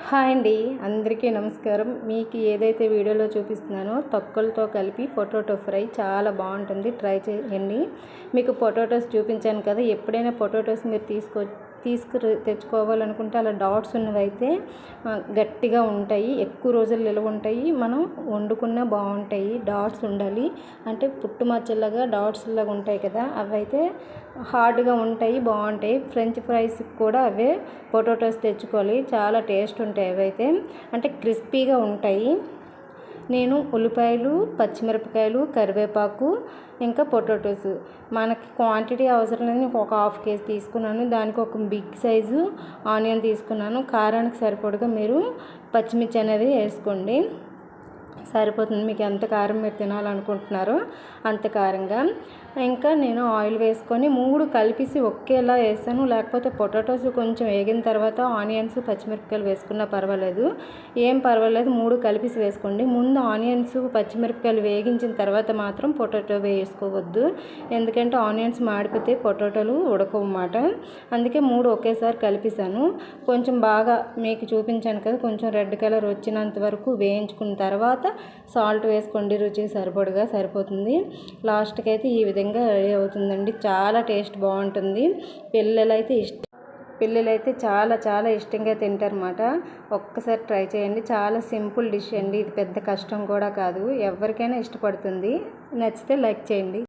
Hi అండి, అందరికీ నమస్కారం. మీకు ఏదైతే వీడియోలో చూపిస్తున్నానో తొక్కలతో కలిపి పొటాటో ఫ్రై చాలా బాగుంటుంది, ట్రై చేయండి. మీకు పొటాటోస్ చూపించాను కదా, ఎప్పుడైనా పొటాటోస్ మీరు తెచ్చుకోవాలనుకుంటే అలా డాట్స్ ఉన్నవైతే గట్టిగా ఉంటాయి, ఎక్కువ రోజులు నిల్వ ఉంటాయి, మనం వండుకున్నా బాగుంటాయి. డాట్స్ ఉండాలి అంటే పుట్టుమచ్చలాగా డాట్స్ లాగా ఉంటాయి కదా, అవైతే హార్డ్గా ఉంటాయి, బాగుంటాయి. ఫ్రెంచ్ ఫ్రైస్ కూడా అవే పొటాటోస్ తెచ్చుకోవాలి, చాలా టేస్ట్ ఉంటాయి. అవైతే అంటే క్రిస్పీగా ఉంటాయి. నేను ఉల్లిపాయలు, పచ్చిమిరపకాయలు, కరివేపాకు, ఇంకా పొటాటోస్ మనకి క్వాంటిటీ అవసరం లేదు. ఒక హాఫ్ కేజీ తీసుకున్నాను. దానికి ఒక బిగ్ సైజు ఆనియన్ తీసుకున్నాను. కారానికి సరిపడగా మీరు పచ్చిమిర్చి అనేవి వేసుకోండి, సరిపోతుంది. మీకు ఎంత కారం మీరు తినాలనుకుంటున్నారో అంత కారంగా. ఇంకా నేను ఆయిల్ వేసుకొని 3 కలిపేసి ఒకేలా వేసాను, లేకపోతే పొటాటోస్ కొంచెం వేగిన తర్వాత ఆనియన్స్, పచ్చిమిరపకాయలు వేసుకున్నా పర్వాలేదు, ఏం పర్వాలేదు. 3 కలిపేసి వేసుకోండి. ముందు ఆనియన్స్, పచ్చిమిరపకాయలు వేగించిన తర్వాత మాత్రం పొటాటో వేసుకోవద్దు, ఎందుకంటే ఆనియన్స్ మాడిపోతే పొటాటోలు ఉడకవన్నమాట. అందుకే 3 ఒకేసారి కలిపేసాను. కొంచెం బాగా మీకు చూపించాను కదా, కొంచెం రెడ్ కలర్ వచ్చినంత వరకు వేయించుకున్న తర్వాత సాల్ట్ వేసుకోండి, రుచికి సరిపడగా సరిపోతుంది. లాస్ట్కి అయితే ఈ విధంగా రెడీ అవుతుందండి, చాలా టేస్ట్ బాగుంటుంది. పిల్లలైతే చాలా చాలా ఇష్టంగా తింటారన్నమాట. ఒక్కసారి ట్రై చేయండి, చాలా సింపుల్ డిష్ అండి ఇది, పెద్ద కష్టం కూడా కాదు, ఎవరికైనా ఇష్టపడుతుంది. నచ్చితే లైక్ చేయండి.